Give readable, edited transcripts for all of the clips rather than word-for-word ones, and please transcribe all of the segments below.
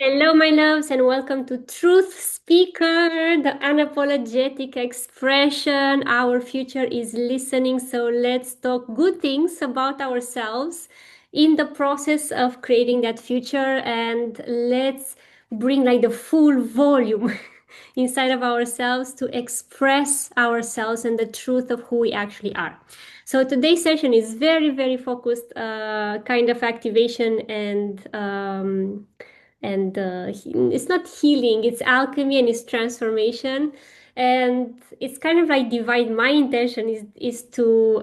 Hello, my loves, and welcome to Truth Speaker, the unapologetic expression. Our future is listening, so let's talk good things about ourselves in the process of creating that future, and let's bring like the full volume inside of ourselves to express ourselves and the truth of who we actually are. So today's session is very, very focused, kind of activation and it's not healing, it's alchemy and it's transformation. And it's kind of like divide. My intention is to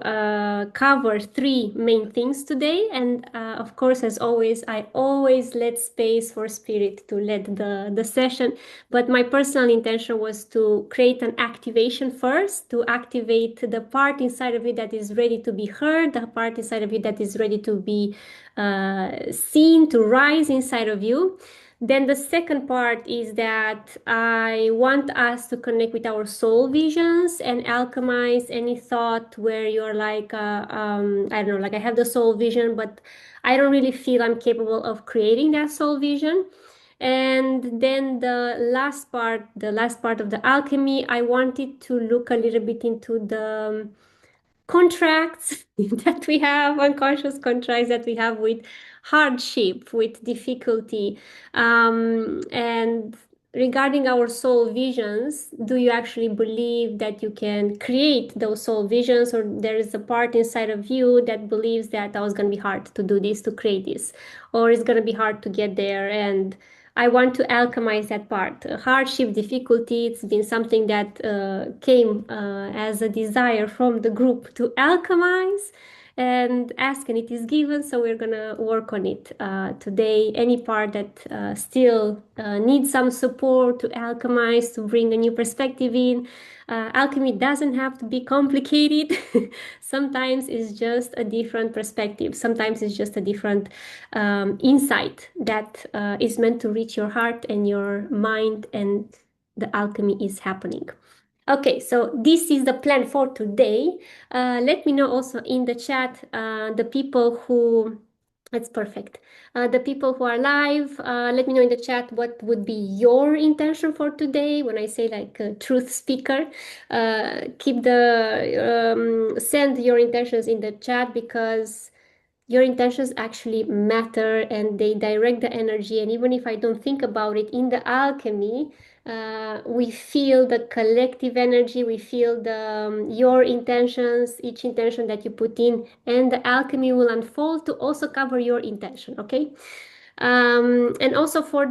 cover three main things today. And of course, as always, I always let space for spirit to lead the session. But my personal intention was to create an activation first, to activate the part inside of you that is ready to be heard, the part inside of you that is ready to be seen, to rise inside of you. Then the second part is that I want us to connect with our soul visions and alchemize any thought where you're like, I don't know, like I have the soul vision, but I don't really feel I'm capable of creating that soul vision. And then the last part of the alchemy, I wanted to look a little bit into the contracts that we have, unconscious contracts that we have with hardship, with difficulty. And regarding our soul visions, do you actually believe that you can create those soul visions, or there is a part inside of you that believes that was going to be hard to do this, to create this, or it's going to be hard to get there? And I want to alchemize that part. Hardship, difficulty, it's been something that came as a desire from the group to alchemize and ask, and it is given. So we're going to work on it today. Any part that still needs some support to alchemize, to bring a new perspective in. Alchemy doesn't have to be complicated. Sometimes it's just a different perspective. Sometimes it's just a different insight that is meant to reach your heart and your mind, and the alchemy is happening. Okay, so this is the plan for today. Let me know also in the chat the people who, that's perfect. The people who are live, let me know in the chat what would be your intention for today. When I say like a truth speaker, send your intentions in the chat, because your intentions actually matter and they direct the energy. And even if I don't think about it, in the alchemy, we feel the collective energy, we feel your intentions, each intention that you put in, and the alchemy will unfold to also cover your intention. Okay. And also for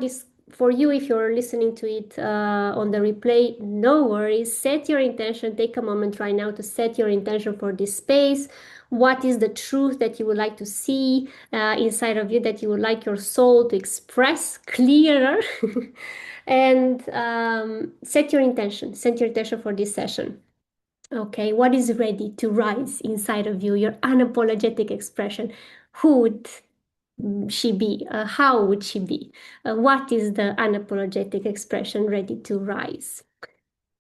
you, if you're listening to it on the replay, no worries. Set your intention. Take a moment right now to set your intention for this space. What is the truth that you would like to see inside of you, that you would like your soul to express clearer? And set your intention. Set your intention for this session. Okay, what is ready to rise inside of you? Your unapologetic expression. Who would she be? How would she be? What is the unapologetic expression ready to rise?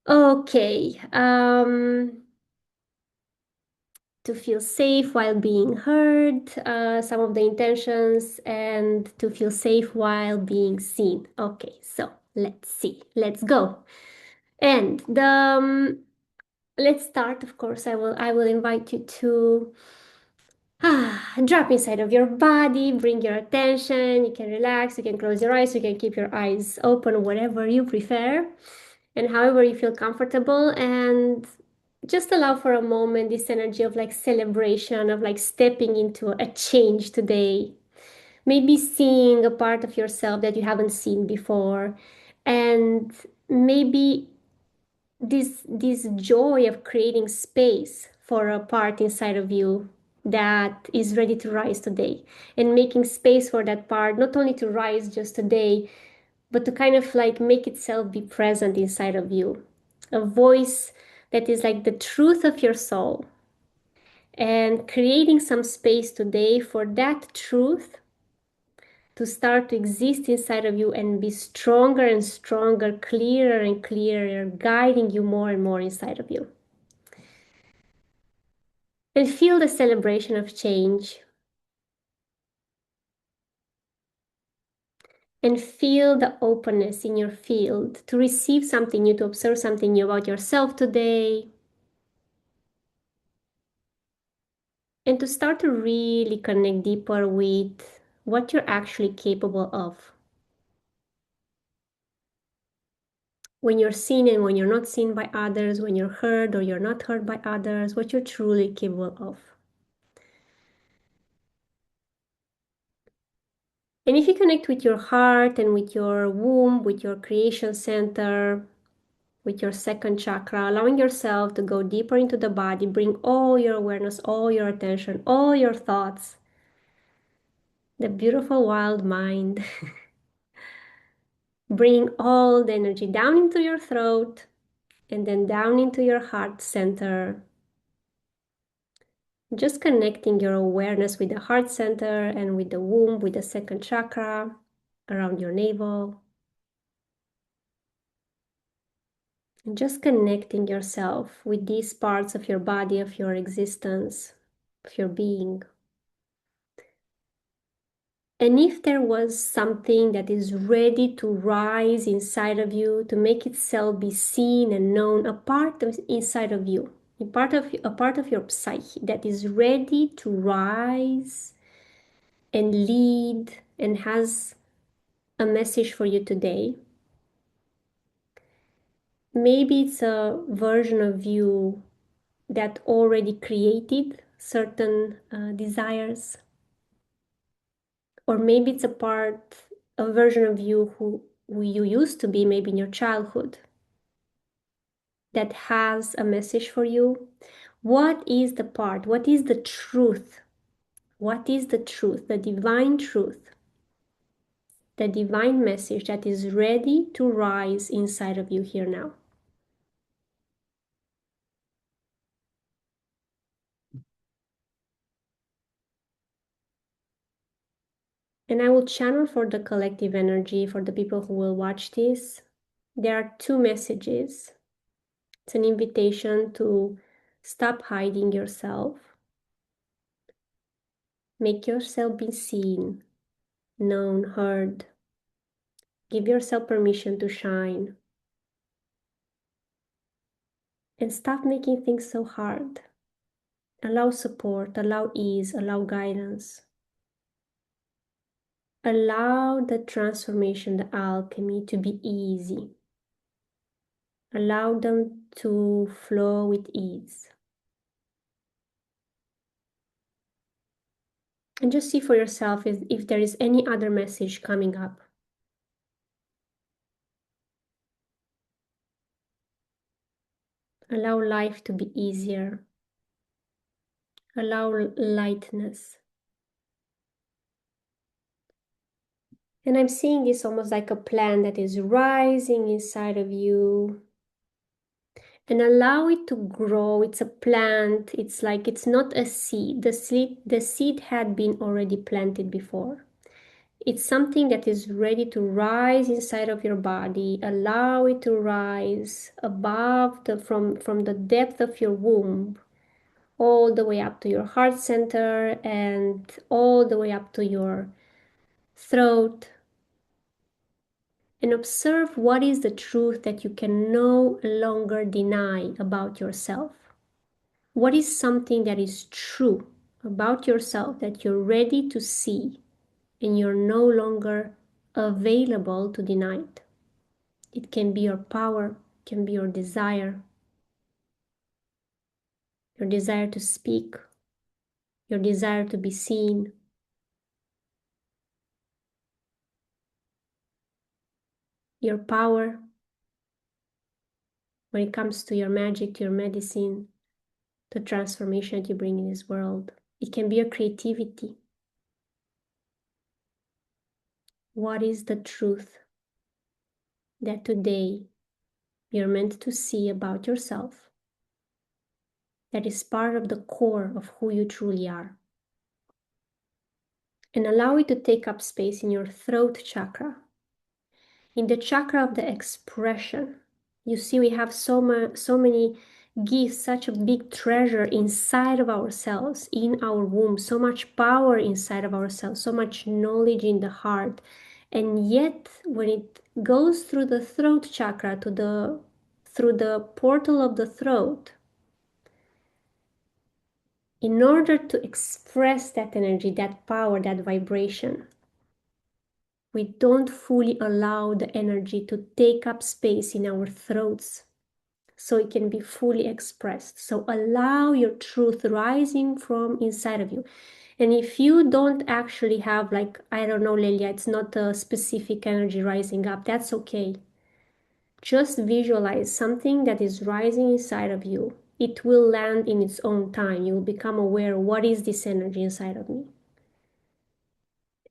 Okay. To feel safe while being heard, some of the intentions, and to feel safe while being seen. Okay, so let's see. Let's go. And let's start. Of course, I will invite you to drop inside of your body, bring your attention. You can relax, you can close your eyes, you can keep your eyes open, whatever you prefer, and however you feel comfortable. And just allow for a moment this energy of like celebration, of like stepping into a change today. Maybe seeing a part of yourself that you haven't seen before. And maybe this joy of creating space for a part inside of you that is ready to rise today, and making space for that part not only to rise just today, but to kind of like make itself be present inside of you, a voice that is like the truth of your soul, and creating some space today for that truth to start to exist inside of you and be stronger and stronger, clearer and clearer, guiding you more and more inside of you. And feel the celebration of change. And feel the openness in your field to receive something new, to observe something new about yourself today, and to start to really connect deeper with what you're actually capable of. When you're seen and when you're not seen by others, when you're heard or you're not heard by others, what you're truly capable of. And if you connect with your heart and with your womb, with your creation center, with your second chakra, allowing yourself to go deeper into the body, bring all your awareness, all your attention, all your thoughts, the beautiful wild mind, bring all the energy down into your throat and then down into your heart center. Just connecting your awareness with the heart center and with the womb, with the second chakra around your navel. And just connecting yourself with these parts of your body, of your existence, of your being. And if there was something that is ready to rise inside of you, to make itself be seen and known, a part of inside of you, a part of your psyche that is ready to rise and lead and has a message for you today. Maybe it's a version of you that already created certain desires, or maybe it's a version of you who you used to be, maybe in your childhood, that has a message for you. What is the part? What is the truth? What is the truth, the divine truth, the divine message that is ready to rise inside of you here now? And I will channel for the collective energy, for the people who will watch this. There are two messages. It's an invitation to stop hiding yourself. Make yourself be seen, known, heard. Give yourself permission to shine. And stop making things so hard. Allow support, allow ease, allow guidance. Allow the transformation, the alchemy to be easy. Allow them to flow with ease. And just see for yourself if there is any other message coming up. Allow life to be easier. Allow lightness. And I'm seeing this almost like a plant that is rising inside of you. And allow it to grow. It's a plant. It's like it's not a seed. The seed had been already planted before. It's something that is ready to rise inside of your body. Allow it to rise above from the depth of your womb, all the way up to your heart center and all the way up to your throat. And observe what is the truth that you can no longer deny about yourself. What is something that is true about yourself that you're ready to see and you're no longer available to deny it? It can be your power, it can be your desire to speak, your desire to be seen, your power when it comes to your magic, to your medicine, the transformation that you bring in this world. It can be your creativity. What is the truth that today you're meant to see about yourself that is part of the core of who you truly are? And allow it to take up space in your throat chakra, in the chakra of the expression. You see, we have so many gifts, such a big treasure inside of ourselves, in our womb, so much power inside of ourselves, so much knowledge in the heart. And yet, when it goes through the throat chakra through the portal of the throat, in order to express that energy, that power, that vibration, we don't fully allow the energy to take up space in our throats so it can be fully expressed. So allow your truth rising from inside of you. And if you don't actually have, like, I don't know, Lelia, it's not a specific energy rising up, that's okay. Just visualize something that is rising inside of you. It will land in its own time. You will become aware, what is this energy inside of me?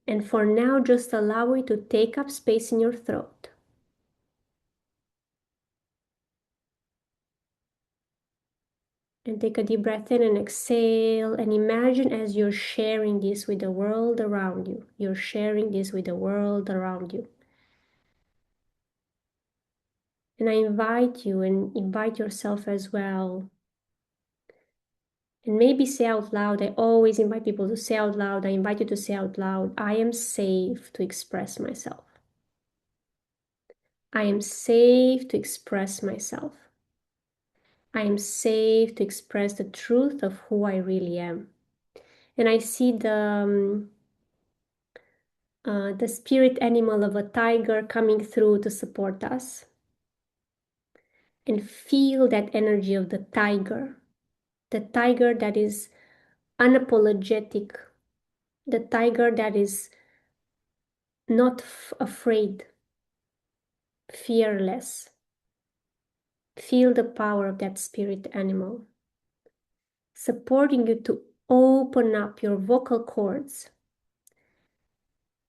And for now, just allow it to take up space in your throat. And take a deep breath in and exhale, and imagine as you're sharing this with the world around you. You're sharing this with the world around you. And I invite you and invite yourself as well. And maybe say out loud. I always invite people to say out loud. I invite you to say out loud, I am safe to express myself. I am safe to express myself. I am safe to express the truth of who I really am. And I see the spirit animal of a tiger coming through to support us. And feel that energy of the tiger that is unapologetic, the tiger that is not afraid, fearless. Feel the power of that spirit animal, supporting you to open up your vocal cords,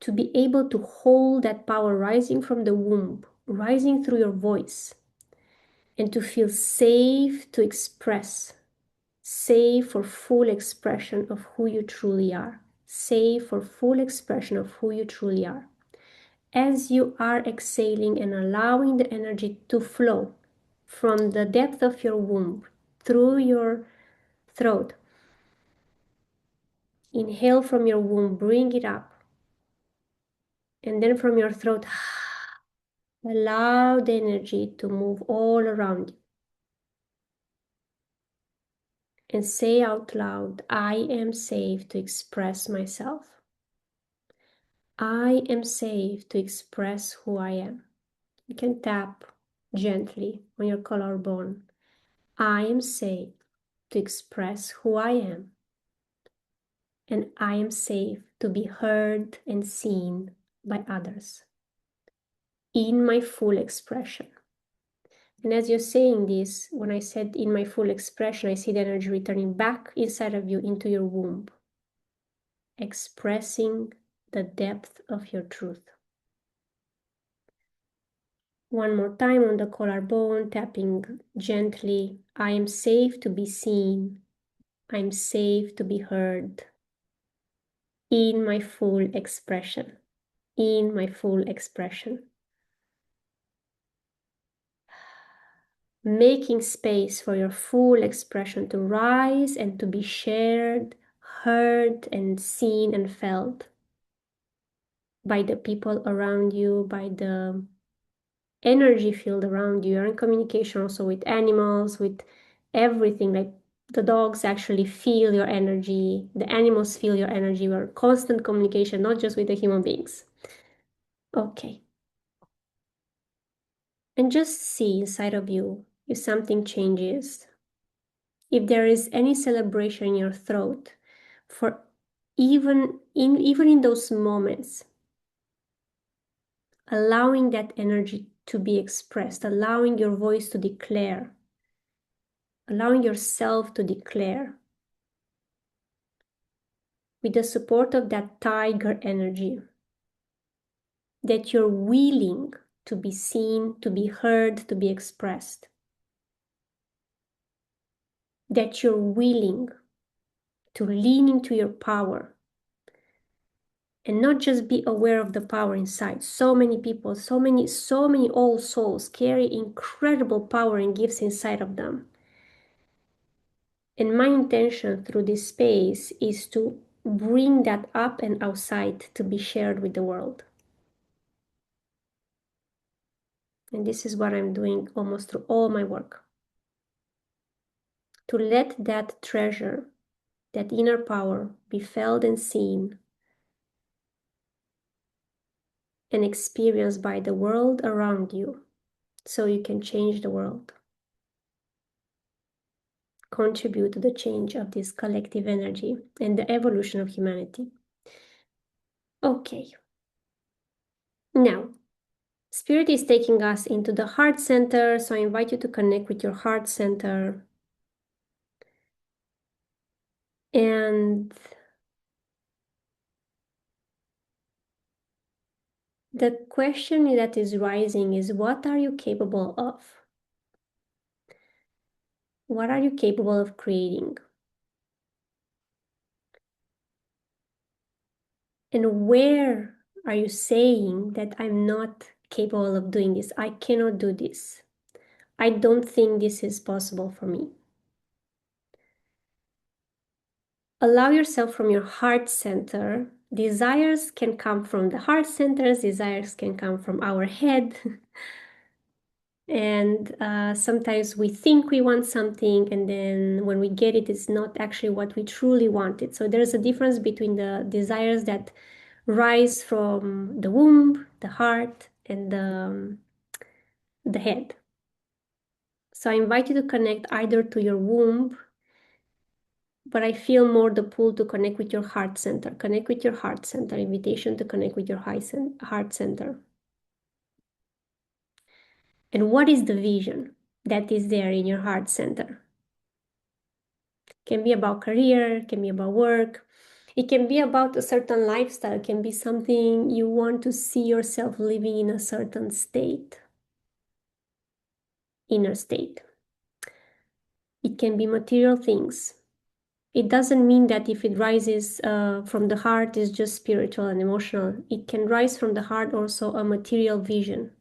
to be able to hold that power rising from the womb, rising through your voice, and to feel safe to express, safe for full expression of who you truly are, safe for full expression of who you truly are. As you are exhaling and allowing the energy to flow from the depth of your womb through your throat, inhale from your womb, bring it up, and then from your throat, allow the energy to move all around you. And say out loud, I am safe to express myself. I am safe to express who I am. You can tap gently on your collarbone. I am safe to express who I am. And I am safe to be heard and seen by others in my full expression. And as you're saying this, when I said in my full expression, I see the energy returning back inside of you into your womb, expressing the depth of your truth. One more time on the collarbone, tapping gently. I am safe to be seen. I'm safe to be heard in my full expression. In my full expression. Making space for your full expression to rise and to be shared, heard, and seen and felt by the people around you, by the energy field around you. You're in communication also with animals, with everything. Like the dogs actually feel your energy, the animals feel your energy. We're in constant communication, not just with the human beings. Okay. And just see inside of you if something changes. If there is any celebration in your throat, for even in those moments, allowing that energy to be expressed, allowing your voice to declare, allowing yourself to declare with the support of that tiger energy, that you're willing to be seen, to be heard, to be expressed, that you're willing to lean into your power and not just be aware of the power inside. So many people, so many old souls carry incredible power and gifts inside of them. And my intention through this space is to bring that up and outside to be shared with the world. And this is what I'm doing almost through all my work. To let that treasure, that inner power, be felt and seen and experienced by the world around you, so you can change the world. Contribute to the change of this collective energy and the evolution of humanity. Okay. Now, Spirit is taking us into the heart center, so I invite you to connect with your heart center. And the question that is rising is, what are you capable of? What are you capable of creating? And where are you saying that I'm not capable of doing this? I cannot do this. I don't think this is possible for me. Allow yourself from your heart center. Desires can come from the heart centers, desires can come from our head. And sometimes we think we want something, and then when we get it, it's not actually what we truly wanted. So there's a difference between the desires that rise from the womb, the heart, and the head. So I invite you to connect either to your womb, but I feel more the pull to connect with your heart center. Connect with your heart center. Invitation to connect with your heart center. And what is the vision that is there in your heart center? Can be about career, can be about work. It can be about a certain lifestyle. It can be something you want to see yourself living in a certain state, inner state. It can be material things. It doesn't mean that if it rises from the heart is just spiritual and emotional. It can rise from the heart also a material vision.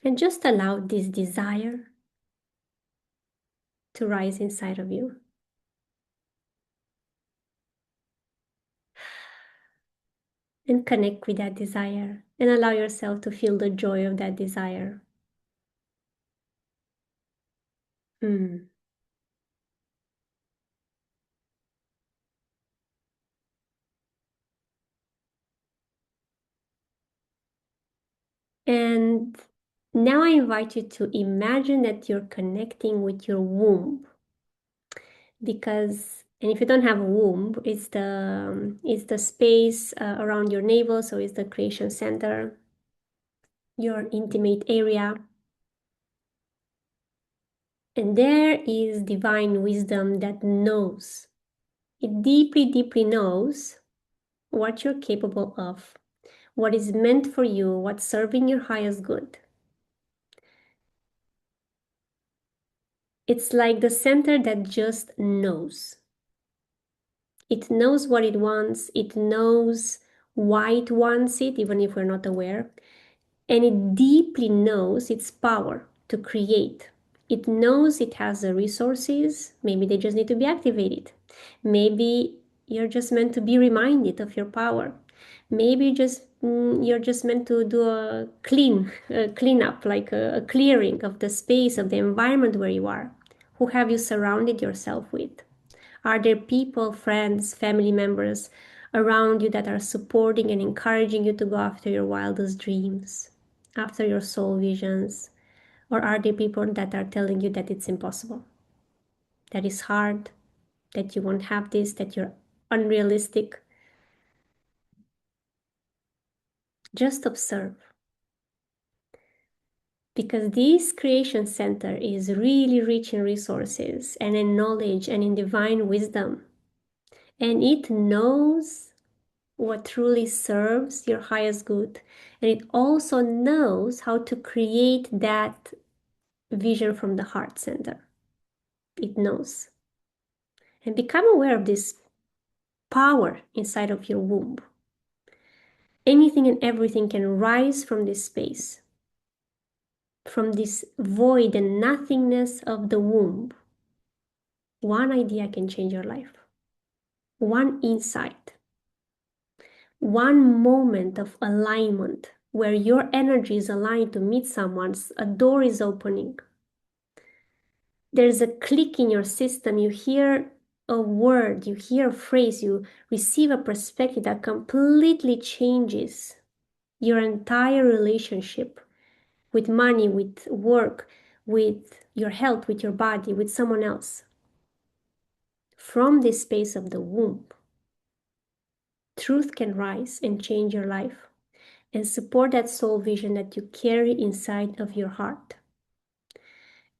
And just allow this desire to rise inside of you. And connect with that desire. And allow yourself to feel the joy of that desire. Mm. And now I invite you to imagine that you're connecting with your womb. Because, and if you don't have a womb, it's the space around your navel, so it's the creation center, your intimate area. And there is divine wisdom that knows. It deeply, deeply knows what you're capable of, what is meant for you, what's serving your highest good. It's like the center that just knows. It knows what it wants. It knows why it wants it, even if we're not aware. And it deeply knows its power to create. It knows it has the resources. Maybe they just need to be activated. Maybe you're just meant to be reminded of your power. Maybe you're just meant to do a cleanup, like a clearing of the space, of the environment where you are. Who have you surrounded yourself with? Are there people, friends, family members around you that are supporting and encouraging you to go after your wildest dreams, after your soul visions? Or are there people that are telling you that it's impossible, that it's hard, that you won't have this, that you're unrealistic? Just observe. Because this creation center is really rich in resources and in knowledge and in divine wisdom. And it knows what truly serves your highest good. And it also knows how to create that vision from the heart center. It knows. And become aware of this power inside of your womb. Anything and everything can rise from this space, from this void and nothingness of the womb. One idea can change your life. One insight. One moment of alignment where your energy is aligned to meet someone's, a door is opening. There's a click in your system. You hear a word, you hear a phrase, you receive a perspective that completely changes your entire relationship with money, with work, with your health, with your body, with someone else. From this space of the womb, truth can rise and change your life and support that soul vision that you carry inside of your heart.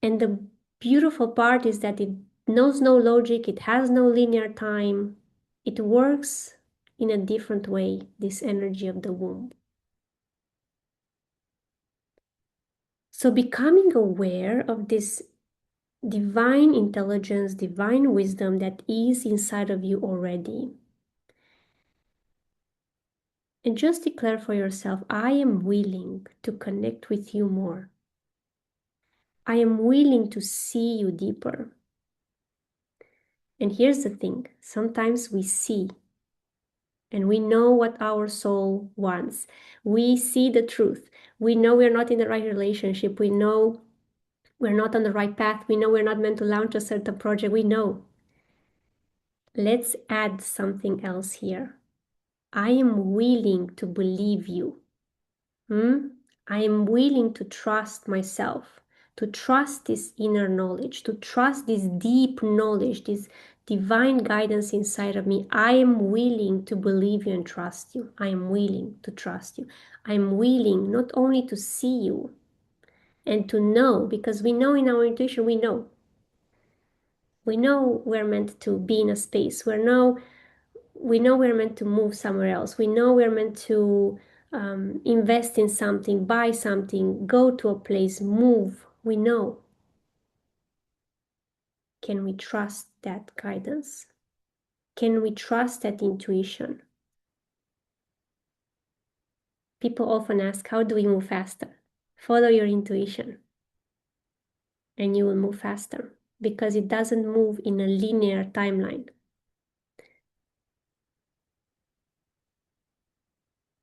And the beautiful part is that it knows no logic, it has no linear time. It works in a different way, this energy of the womb. So becoming aware of this divine intelligence, divine wisdom that is inside of you already. And just declare for yourself, I am willing to connect with you more. I am willing to see you deeper. And here's the thing, sometimes we see and we know what our soul wants. We see the truth. We know we're not in the right relationship. We know we're not on the right path. We know we're not meant to launch a certain project. We know. Let's add something else here. I am willing to believe you. I am willing to trust myself, to trust this inner knowledge, to trust this deep knowledge, this divine guidance inside of me. I am willing to believe you and trust you. I am willing to trust you. I am willing not only to see you and to know, because we know in our intuition, we know. We know we're meant to be in a space. We know we're meant to move somewhere else. We know we're meant to invest in something, buy something, go to a place, move. We know. Can we trust that guidance? Can we trust that intuition? People often ask, how do we move faster? Follow your intuition and you will move faster because it doesn't move in a linear timeline.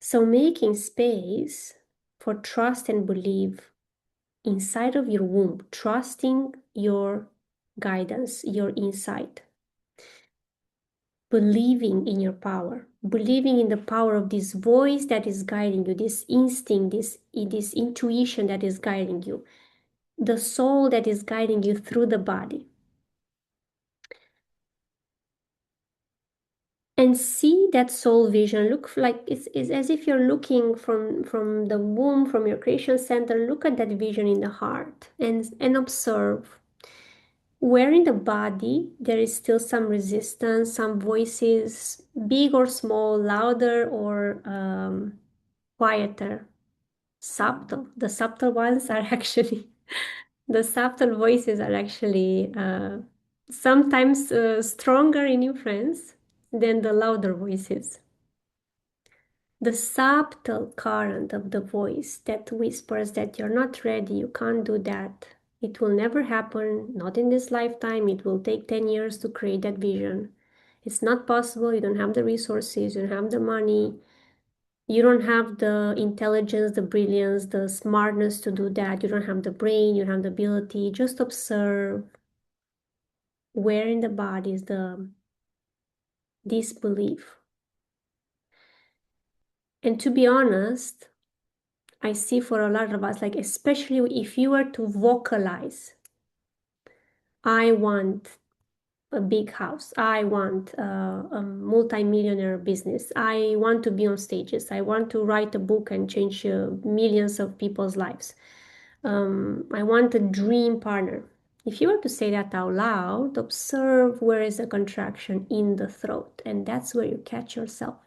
So making space for trust and belief inside of your womb, trusting your guidance, your insight, believing in your power, believing in the power of this voice that is guiding you, this instinct, this intuition that is guiding you, the soul that is guiding you through the body. And see that soul vision. Look like it's as if you're looking from the womb, from your creation center. Look at that vision in the heart and observe where in the body there is still some resistance, some voices, big or small, louder or quieter, subtle. The subtle ones are actually, the subtle voices are actually sometimes stronger in influence than the louder voices. The subtle current of the voice that whispers that you're not ready, you can't do that, it will never happen, not in this lifetime, it will take 10 years to create that vision. It's not possible, you don't have the resources, you don't have the money, you don't have the intelligence, the brilliance, the smartness to do that, you don't have the brain, you don't have the ability. Just observe where in the body is the disbelief. And to be honest, I see for a lot of us, like especially if you were to vocalize, I want a big house, I want a multi-millionaire business, I want to be on stages, I want to write a book and change millions of people's lives, I want a dream partner. If you were to say that out loud, observe where is the contraction in the throat, and that's where you catch yourself.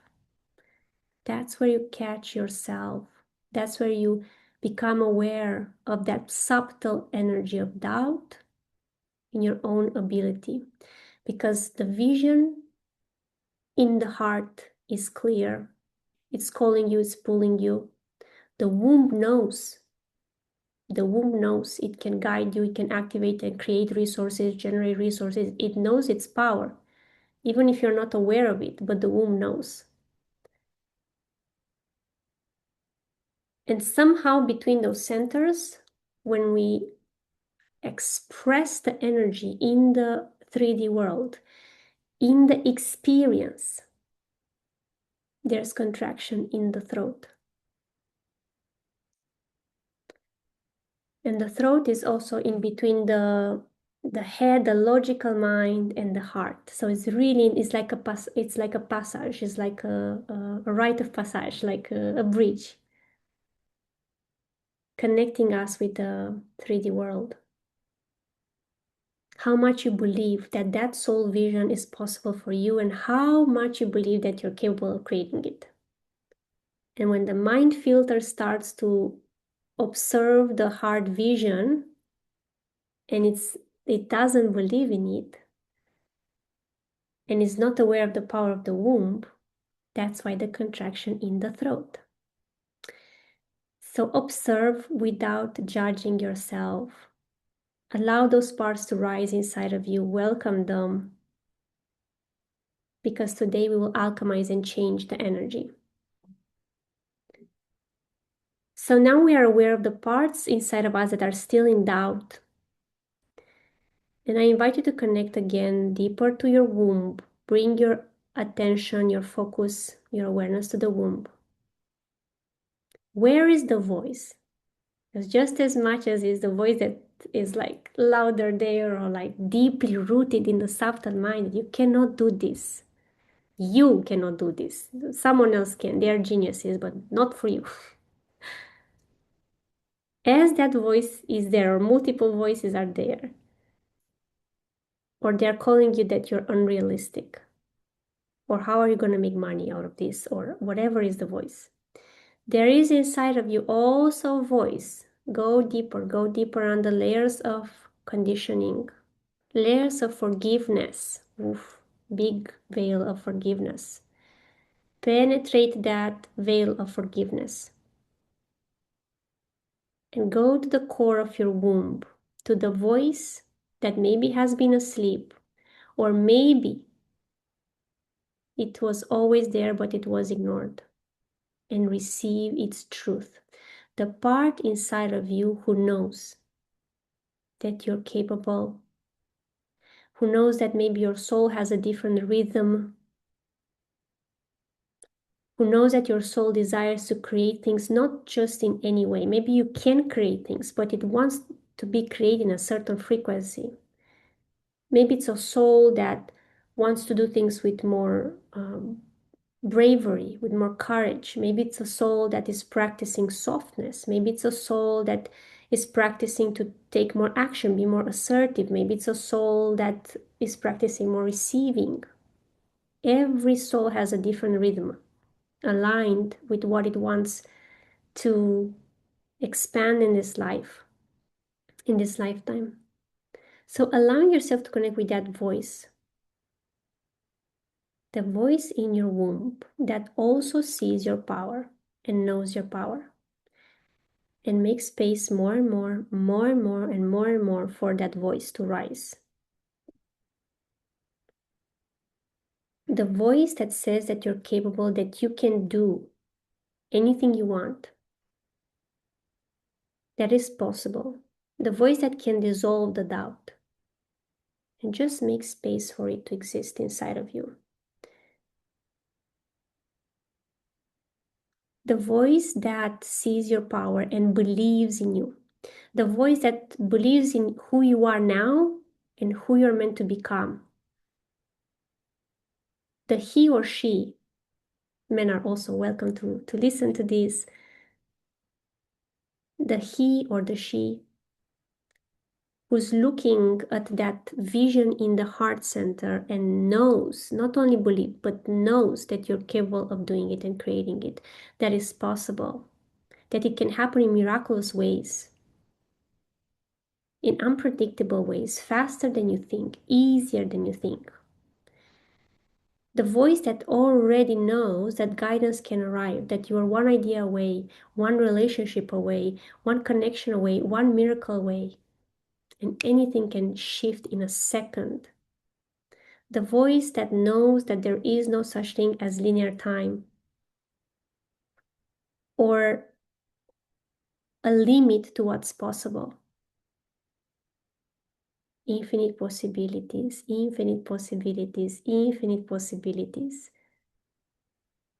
That's where you catch yourself. That's where you become aware of that subtle energy of doubt in your own ability. Because the vision in the heart is clear. It's calling you, it's pulling you. The womb knows. The womb knows it can guide you, it can activate and create resources, generate resources. It knows its power, even if you're not aware of it, but the womb knows. And somehow between those centers, when we express the energy in the 3D world, in the experience, there's contraction in the throat. And the throat is also in between the head, the logical mind, and the heart. So it's really, it's like a passage, it's like a rite of passage, like a bridge connecting us with the 3D world. How much you believe that that soul vision is possible for you, and how much you believe that you're capable of creating it. And when the mind filter starts to observe the heart vision, and it doesn't believe in it, and is not aware of the power of the womb, that's why the contraction in the throat. So observe without judging yourself. Allow those parts to rise inside of you, welcome them, because today we will alchemize and change the energy. So now we are aware of the parts inside of us that are still in doubt. And I invite you to connect again deeper to your womb. Bring your attention, your focus, your awareness to the womb. Where is the voice? Because just as much as is the voice that is like louder there or like deeply rooted in the subtle mind, you cannot do this. You cannot do this. Someone else can. They are geniuses, but not for you. As that voice is there, or multiple voices are there, or they're calling you that you're unrealistic, or how are you going to make money out of this, or whatever is the voice. There is inside of you also a voice. Go deeper on the layers of conditioning, layers of forgiveness. Oof, big veil of forgiveness. Penetrate that veil of forgiveness and go to the core of your womb, to the voice that maybe has been asleep, or maybe it was always there but it was ignored, and receive its truth. The part inside of you who knows that you're capable, who knows that maybe your soul has a different rhythm, who knows that your soul desires to create things not just in any way. Maybe you can create things, but it wants to be created in a certain frequency. Maybe it's a soul that wants to do things with more bravery, with more courage. Maybe it's a soul that is practicing softness. Maybe it's a soul that is practicing to take more action, be more assertive. Maybe it's a soul that is practicing more receiving. Every soul has a different rhythm, aligned with what it wants to expand in this life, in this lifetime. So allowing yourself to connect with that voice, the voice in your womb that also sees your power and knows your power, and make space more and more, more and more, and more and more for that voice to rise. The voice that says that you're capable, that you can do anything you want, that is possible. The voice that can dissolve the doubt and just make space for it to exist inside of you. The voice that sees your power and believes in you. The voice that believes in who you are now and who you're meant to become. The he or she, men are also welcome to listen to this. The he or the she who's looking at that vision in the heart center and knows, not only believe, but knows that you're capable of doing it and creating it, that is possible, that it can happen in miraculous ways, in unpredictable ways, faster than you think, easier than you think. The voice that already knows that guidance can arrive, that you are one idea away, one relationship away, one connection away, one miracle away, and anything can shift in a second. The voice that knows that there is no such thing as linear time, or a limit to what's possible. Infinite possibilities, infinite possibilities, infinite possibilities.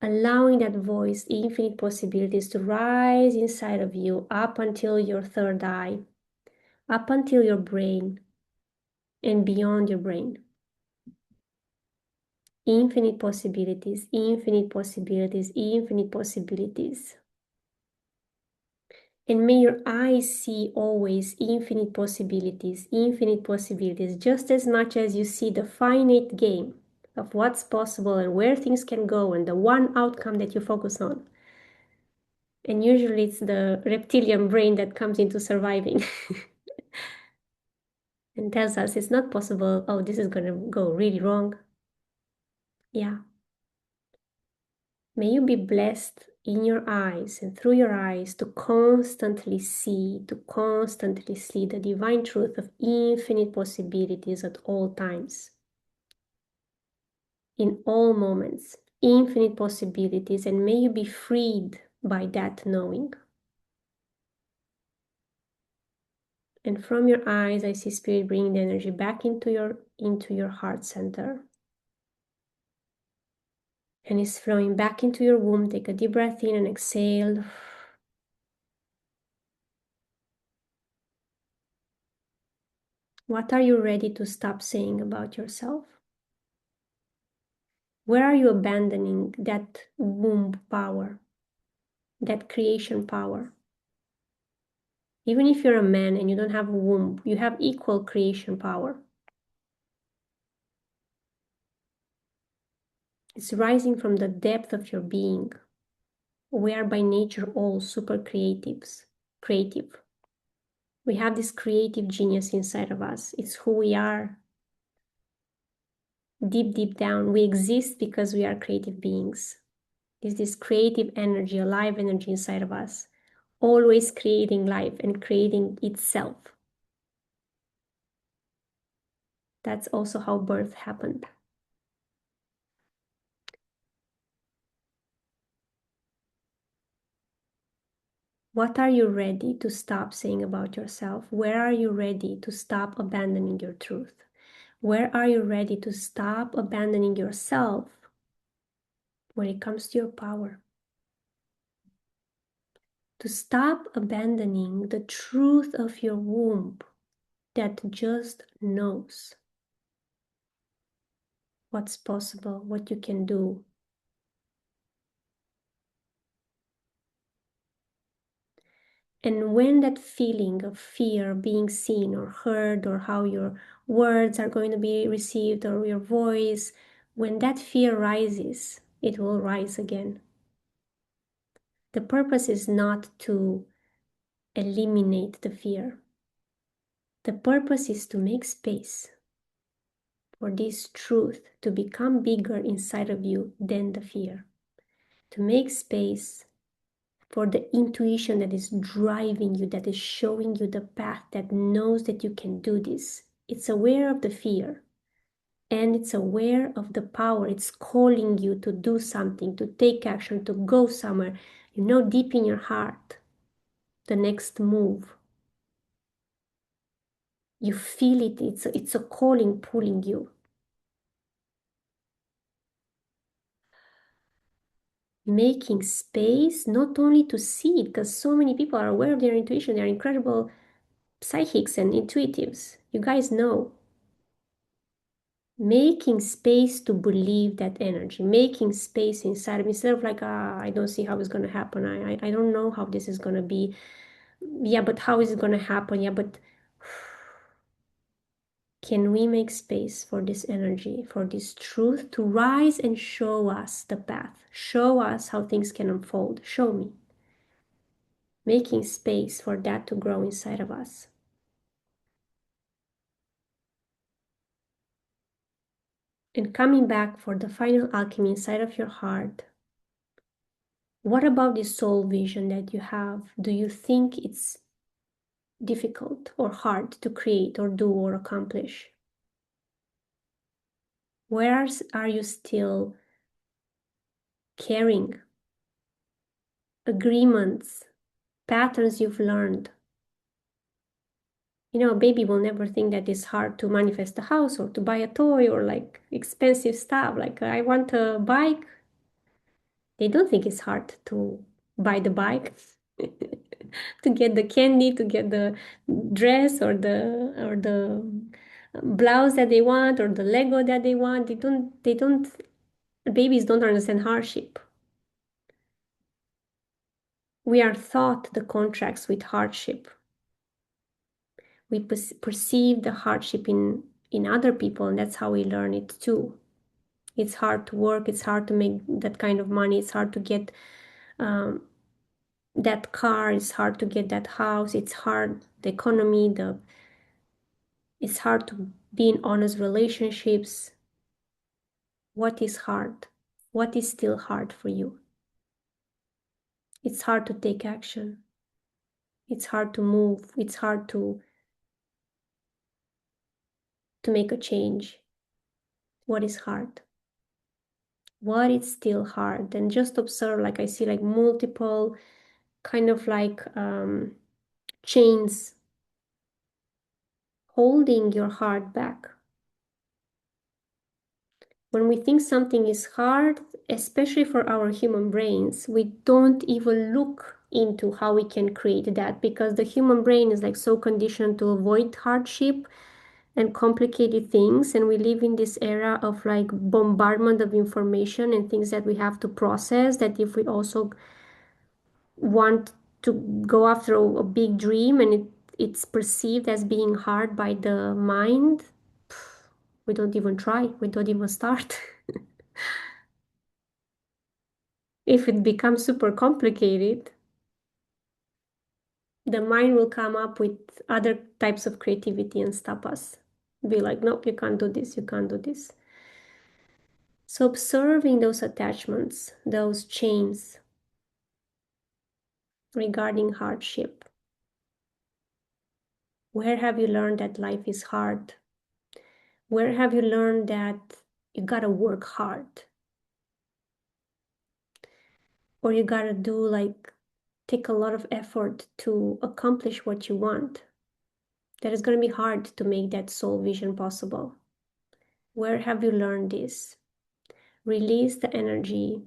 Allowing that voice, infinite possibilities, to rise inside of you up until your third eye, up until your brain, and beyond your brain. Infinite possibilities, infinite possibilities, infinite possibilities. And may your eyes see always infinite possibilities, just as much as you see the finite game of what's possible and where things can go and the one outcome that you focus on. And usually it's the reptilian brain that comes into surviving and tells us it's not possible. Oh, this is going to go really wrong. Yeah. May you be blessed in your eyes and through your eyes to constantly see the divine truth of infinite possibilities at all times, in all moments, infinite possibilities, and may you be freed by that knowing. And from your eyes, I see Spirit bringing the energy back into your heart center. And it's flowing back into your womb. Take a deep breath in and exhale. What are you ready to stop saying about yourself? Where are you abandoning that womb power, that creation power? Even if you're a man and you don't have a womb, you have equal creation power. It's rising from the depth of your being. We are by nature all super creatives, creative. We have this creative genius inside of us. It's who we are. Deep, deep down, we exist because we are creative beings. It's this creative energy, alive energy inside of us, always creating life and creating itself. That's also how birth happened. What are you ready to stop saying about yourself? Where are you ready to stop abandoning your truth? Where are you ready to stop abandoning yourself when it comes to your power? To stop abandoning the truth of your womb that just knows what's possible, what you can do. And when that feeling of fear, being seen or heard, or how your words are going to be received, or your voice, when that fear rises, it will rise again. The purpose is not to eliminate the fear. The purpose is to make space for this truth to become bigger inside of you than the fear. To make space for the intuition that is driving you, that is showing you the path, that knows that you can do this. It's aware of the fear and it's aware of the power. It's calling you to do something, to take action, to go somewhere. You know deep in your heart the next move. You feel it. It's a calling pulling you. Making space not only to see it, because so many people are aware of their intuition. They're incredible psychics and intuitives. You guys know. Making space to believe that energy, making space inside of me, instead of like, I don't see how it's going to happen. I don't know how this is going to be. Yeah, but how is it going to happen? Yeah, but can we make space for this energy, for this truth to rise and show us the path, show us how things can unfold, show me. Making space for that to grow inside of us. And coming back for the final alchemy inside of your heart. What about this soul vision that you have? Do you think it's difficult or hard to create or do or accomplish? Where are you still carrying agreements, patterns you've learned. You know, a baby will never think that it's hard to manifest a house or to buy a toy or like expensive stuff. Like, I want a bike. They don't think it's hard to buy the bike, to get the candy, to get the dress or the blouse that they want or the Lego that they want. They don't babies don't understand hardship. We are taught the contracts with hardship. We perceive the hardship in other people, and that's how we learn it too. It's hard to work, it's hard to make that kind of money, it's hard to get um, that car, it's hard to get that house, it's hard, the economy, it's hard to be in honest relationships. What is hard? What is still hard for you? It's hard to take action. It's hard to move. It's hard to make a change. What is hard? What is still hard? And just observe, like I see like multiple kind of like chains holding your heart back. When we think something is hard, especially for our human brains, we don't even look into how we can create that, because the human brain is like so conditioned to avoid hardship and complicated things, and we live in this era of like bombardment of information and things that we have to process, that if we also want to go after a big dream and it's perceived as being hard by the mind, we don't even try, we don't even start. If it becomes super complicated, the mind will come up with other types of creativity and stop us. Be like, nope, you can't do this, you can't do this. So observing those attachments, those chains regarding hardship. Where have you learned that life is hard? Where have you learned that you gotta work hard? Or you gotta do like, take a lot of effort to accomplish what you want? That is gonna be hard to make that soul vision possible. Where have you learned this? Release the energy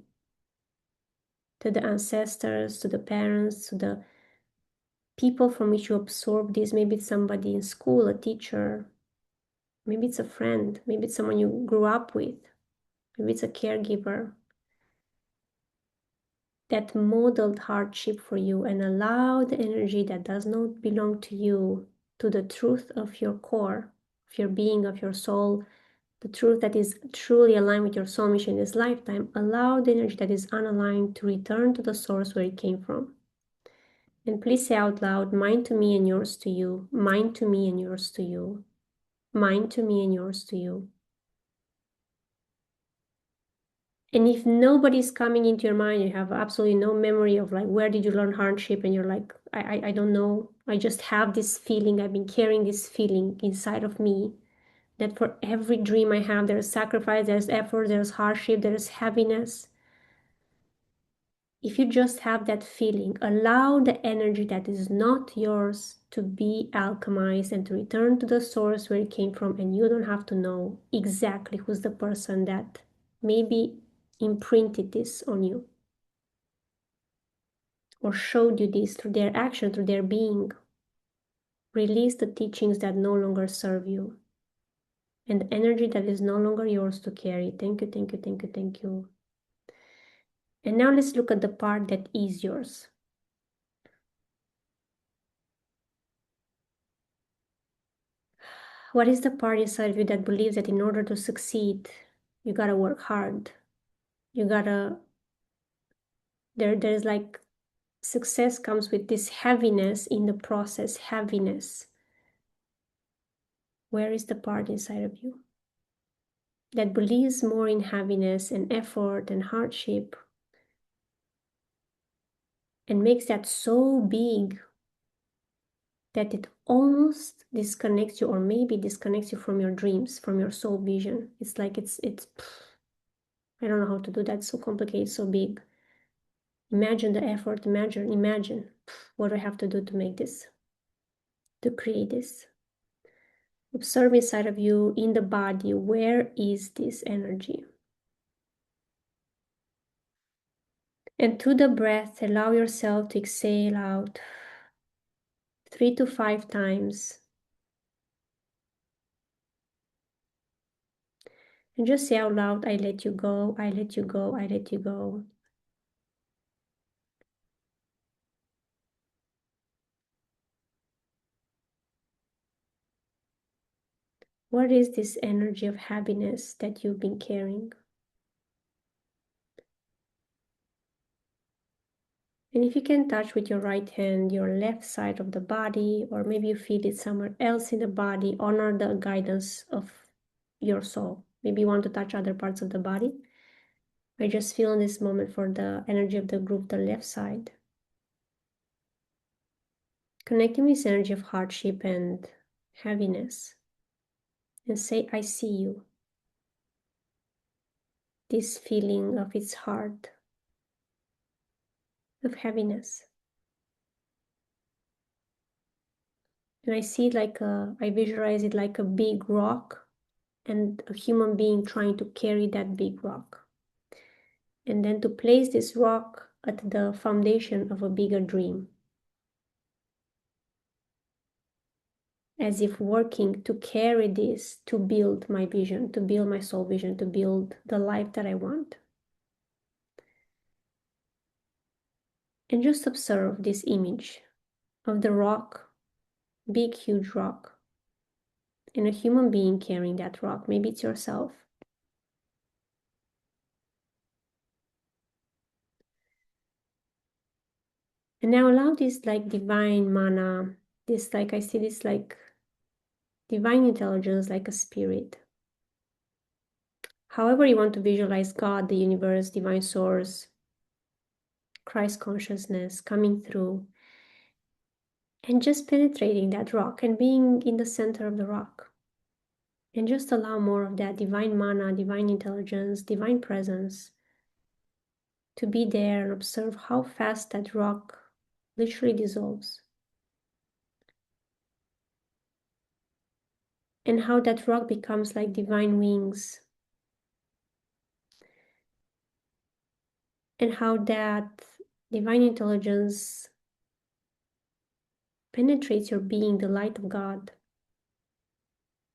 to the ancestors, to the parents, to the people from which you absorb this. Maybe it's somebody in school, a teacher. Maybe it's a friend. Maybe it's someone you grew up with. Maybe it's a caregiver that modeled hardship for you, and allow the energy that does not belong to you, to the truth of your core, of your being, of your soul, the truth that is truly aligned with your soul mission in this lifetime. Allow the energy that is unaligned to return to the source where it came from. And please say out loud, mine to me and yours to you, mine to me and yours to you, mine to me and yours to you. And if nobody's coming into your mind, you have absolutely no memory of like, where did you learn hardship? And you're like, I don't know. I just have this feeling. I've been carrying this feeling inside of me that for every dream I have, there's sacrifice, there's effort, there's hardship, there's heaviness. If you just have that feeling, allow the energy that is not yours to be alchemized and to return to the source where it came from. And you don't have to know exactly who's the person that maybe imprinted this on you or showed you this through their action, through their being. Release the teachings that no longer serve you and the energy that is no longer yours to carry. Thank you, thank you, thank you, thank you. And now let's look at the part that is yours. What is the part inside of you that believes that in order to succeed, you gotta work hard? You gotta, there's like, success comes with this heaviness in the process, heaviness. Where is the part inside of you that believes more in heaviness and effort and hardship and makes that so big that it almost disconnects you, or maybe disconnects you from your dreams, from your soul vision? It's like, it's I don't know how to do that. It's so complicated, so big. Imagine the effort, imagine what I have to do to make this, to create this. Observe inside of you, in the body, where is this energy? And to the breath, allow yourself to exhale out 3 to 5 times. And just say out loud, I let you go, I let you go, I let you go. What is this energy of happiness that you've been carrying? And if you can touch with your right hand your left side of the body, or maybe you feel it somewhere else in the body, honor the guidance of your soul. Maybe you want to touch other parts of the body. I just feel in this moment for the energy of the group, the left side. Connecting with this energy of hardship and heaviness. And say, I see you. This feeling of its heart, of heaviness. And I see it like I visualize it like a big rock and a human being trying to carry that big rock. And then to place this rock at the foundation of a bigger dream. As if working to carry this, to build my vision, to build my soul vision, to build the life that I want. And just observe this image of the rock, big, huge rock, and a human being carrying that rock. Maybe it's yourself. And now allow this like divine mana, this like, I see this like divine intelligence, like a spirit. However you want to visualize God, the universe, divine source, Christ consciousness coming through and just penetrating that rock and being in the center of the rock. And just allow more of that divine mana, divine intelligence, divine presence to be there and observe how fast that rock literally dissolves. And how that rock becomes like divine wings. And how that divine intelligence penetrates your being, the light of God,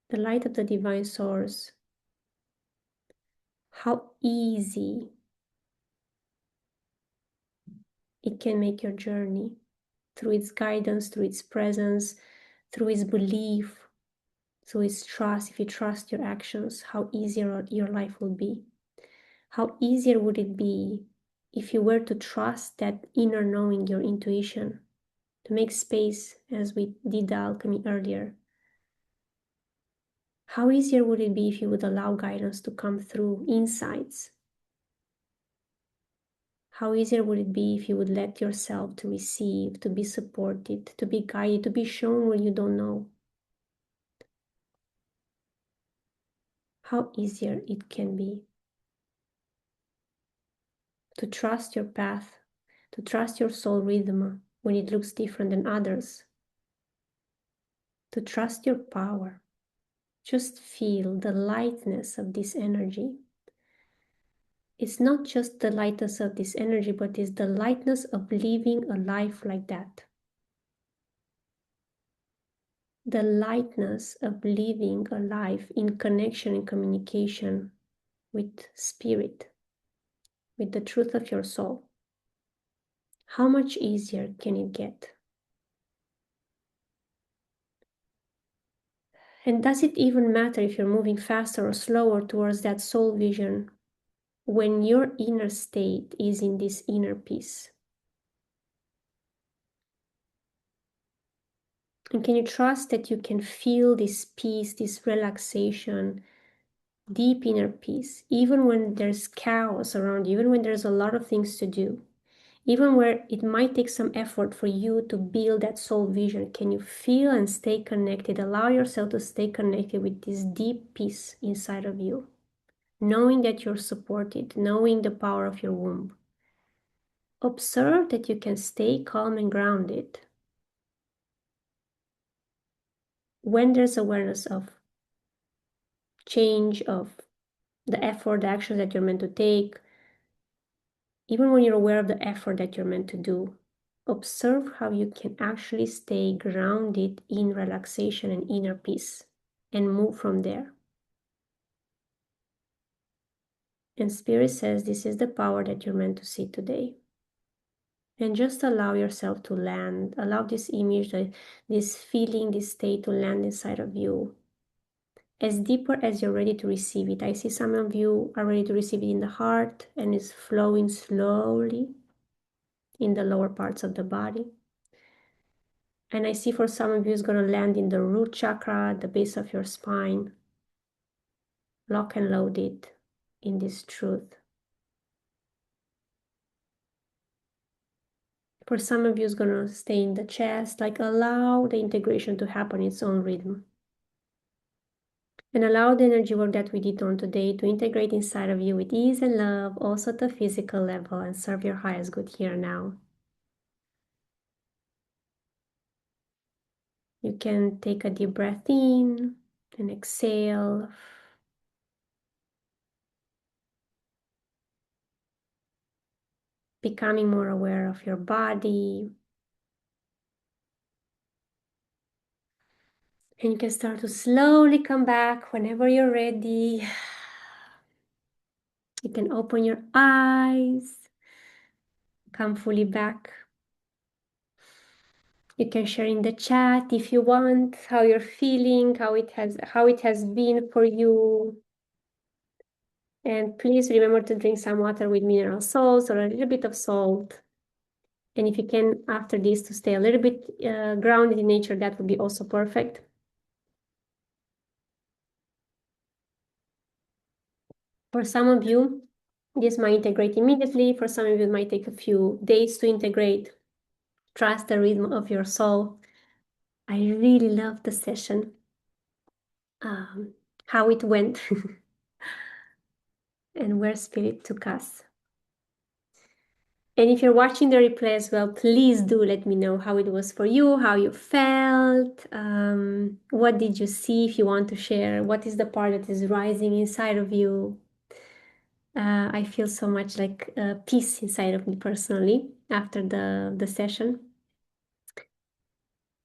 the light of the divine source. How easy it can make your journey through its guidance, through its presence, through its belief, through its trust. If you trust your actions, how easier your life will be. How easier would it be if you were to trust that inner knowing, your intuition, to make space as we did the alchemy earlier. How easier would it be if you would allow guidance to come through, insights? How easier would it be if you would let yourself to receive, to be supported, to be guided, to be shown where you don't know? How easier it can be to trust your path, to trust your soul rhythm when it looks different than others, to trust your power. Just feel the lightness of this energy. It's not just the lightness of this energy, but it's the lightness of living a life like that. The lightness of living a life in connection and communication with spirit, with the truth of your soul. How much easier can it get? And does it even matter if you're moving faster or slower towards that soul vision when your inner state is in this inner peace? And can you trust that you can feel this peace, this relaxation, deep inner peace, even when there's chaos around you, even when there's a lot of things to do, even where it might take some effort for you to build that soul vision? Can you feel and stay connected? Allow yourself to stay connected with this deep peace inside of you, knowing that you're supported, knowing the power of your womb. Observe that you can stay calm and grounded when there's awareness of change, of the effort, the actions that you're meant to take, even when you're aware of the effort that you're meant to do. Observe how you can actually stay grounded in relaxation and inner peace and move from there. And Spirit says this is the power that you're meant to see today. And just allow yourself to land. Allow this image, this feeling, this state to land inside of you as deeper as you're ready to receive it. I see some of you are ready to receive it in the heart and it's flowing slowly in the lower parts of the body. And I see for some of you it's going to land in the root chakra, the base of your spine. Lock and load it in this truth. For some of you it's going to stay in the chest, like allow the integration to happen in its own rhythm. And allow the energy work that we did on today to integrate inside of you with ease and love, also at the physical level, and serve your highest good here now. You can take a deep breath in and exhale. Becoming more aware of your body. And you can start to slowly come back whenever you're ready. You can open your eyes. Come fully back. You can share in the chat if you want how you're feeling, how it has been for you. And please remember to drink some water with mineral salts or a little bit of salt. And if you can, after this, to stay a little bit grounded in nature, that would be also perfect. For some of you, this might integrate immediately. For some of you, it might take a few days to integrate. Trust the rhythm of your soul. I really love the session, how it went, and where Spirit took us. And if you're watching the replay as well, please do let me know how it was for you, how you felt, what did you see if you want to share, what is the part that is rising inside of you. I feel so much like peace inside of me personally after the session.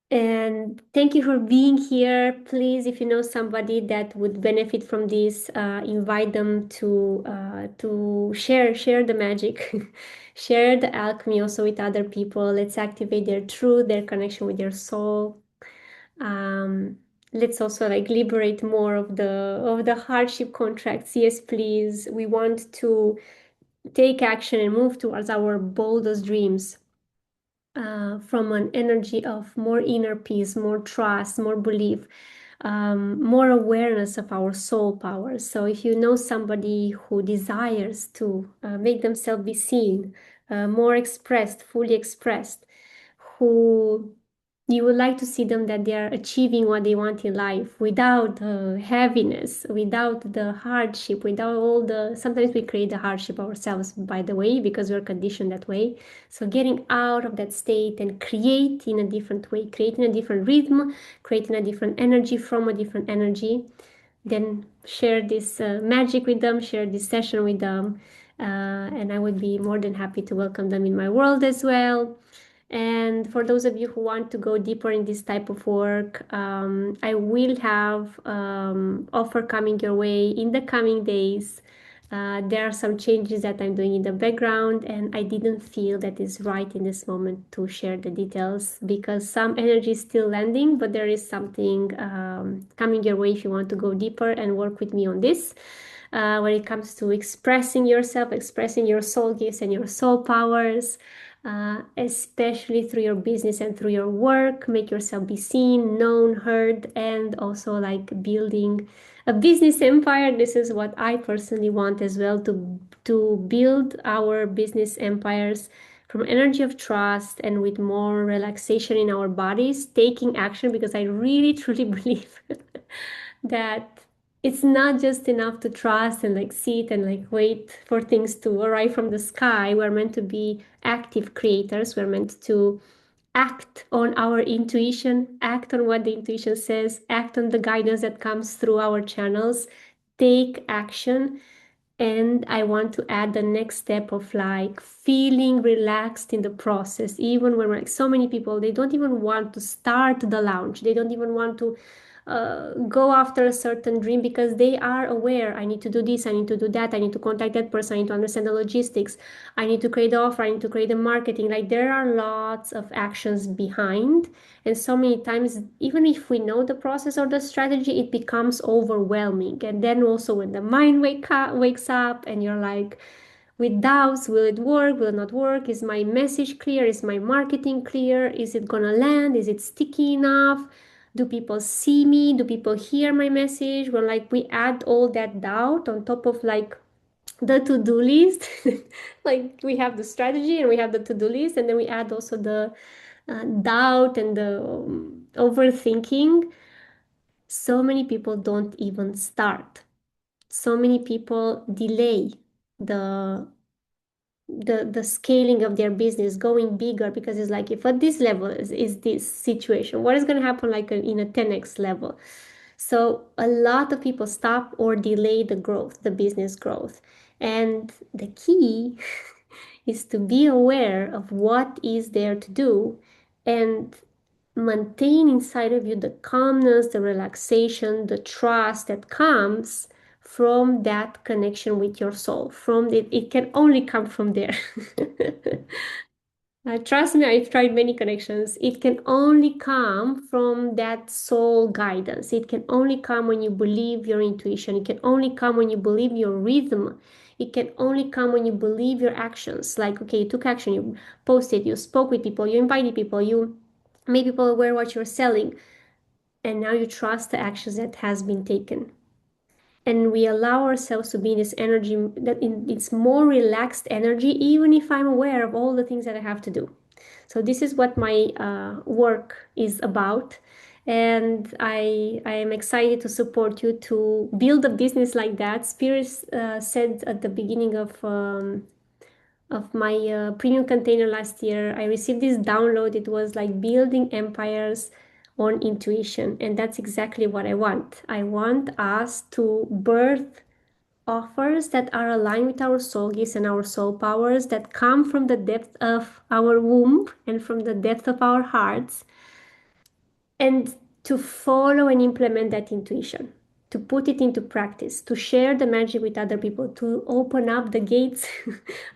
And thank you for being here. Please, if you know somebody that would benefit from this, invite them to share the magic, share the alchemy also with other people. Let's activate their truth, their connection with their soul. Let's also like liberate more of the hardship contracts. Yes, please. We want to take action and move towards our boldest dreams. From an energy of more inner peace, more trust, more belief, more awareness of our soul power. So if you know somebody who desires to make themselves be seen, more expressed, fully expressed, who you would like to see them that they are achieving what they want in life without the heaviness, without the hardship, without all the, sometimes we create the hardship ourselves, by the way, because we're conditioned that way. So getting out of that state and create in a different way, creating a different rhythm, creating a different energy from a different energy, then share this magic with them, share this session with them. And I would be more than happy to welcome them in my world as well. And for those of you who want to go deeper in this type of work, I will have offer coming your way in the coming days. There are some changes that I'm doing in the background, and I didn't feel that is right in this moment to share the details because some energy is still landing, but there is something coming your way if you want to go deeper and work with me on this. When it comes to expressing yourself, expressing your soul gifts and your soul powers, especially through your business and through your work, make yourself be seen, known, heard, and also like building a business empire. This is what I personally want as well, to build our business empires from energy of trust and with more relaxation in our bodies, taking action, because I really truly believe that it's not just enough to trust and like sit and like wait for things to arrive from the sky. We're meant to be active creators. We're meant to act on our intuition, act on what the intuition says, act on the guidance that comes through our channels, take action. And I want to add the next step of like feeling relaxed in the process, even when like so many people, they don't even want to start the launch. They don't even want to go after a certain dream because they are aware, I need to do this, I need to do that, I need to contact that person, I need to understand the logistics, I need to create the offer, I need to create the marketing. Like there are lots of actions behind. And so many times, even if we know the process or the strategy, it becomes overwhelming. And then also when the mind wakes up and you're like, with doubts, will it work, will it not work, is my message clear, is my marketing clear, is it gonna land, is it sticky enough, do people see me, do people hear my message? Well, like we add all that doubt on top of like the to-do list. Like we have the strategy and we have the to-do list, and then we add also the doubt and the overthinking. So many people don't even start. So many people delay the the scaling of their business, going bigger, because it's like, if at this level is this situation, what is going to happen like in a 10x level? So a lot of people stop or delay the growth, the business growth. And the key is to be aware of what is there to do and maintain inside of you the calmness, the relaxation, the trust that comes from that connection with your soul. From it can only come from there. Trust me, I've tried many connections. It can only come from that soul guidance. It can only come when you believe your intuition. It can only come when you believe your rhythm. It can only come when you believe your actions. Like, okay, you took action, you posted, you spoke with people, you invited people, you made people aware what you're selling, and now you trust the actions that has been taken. And we allow ourselves to be in this energy that it's more relaxed energy, even if I'm aware of all the things that I have to do. So this is what my work is about. And I am excited to support you to build a business like that. Spirit said at the beginning of my premium container last year, I received this download. It was like building empires on intuition. And that's exactly what I want. I want us to birth offers that are aligned with our soul gifts and our soul powers, that come from the depth of our womb and from the depth of our hearts, and to follow and implement that intuition, to put it into practice, to share the magic with other people, to open up the gates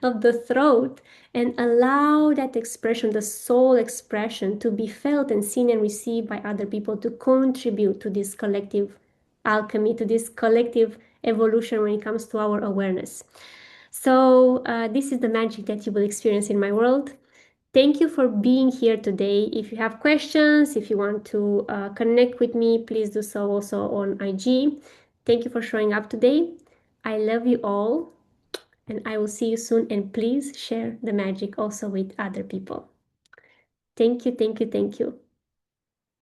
of the throat and allow that expression, the soul expression, to be felt and seen and received by other people, to contribute to this collective alchemy, to this collective evolution when it comes to our awareness. So this is the magic that you will experience in my world. Thank you for being here today. If you have questions, if you want to connect with me, please do so also on IG. Thank you for showing up today. I love you all, and I will see you soon. And please share the magic also with other people. Thank you, thank you, thank you.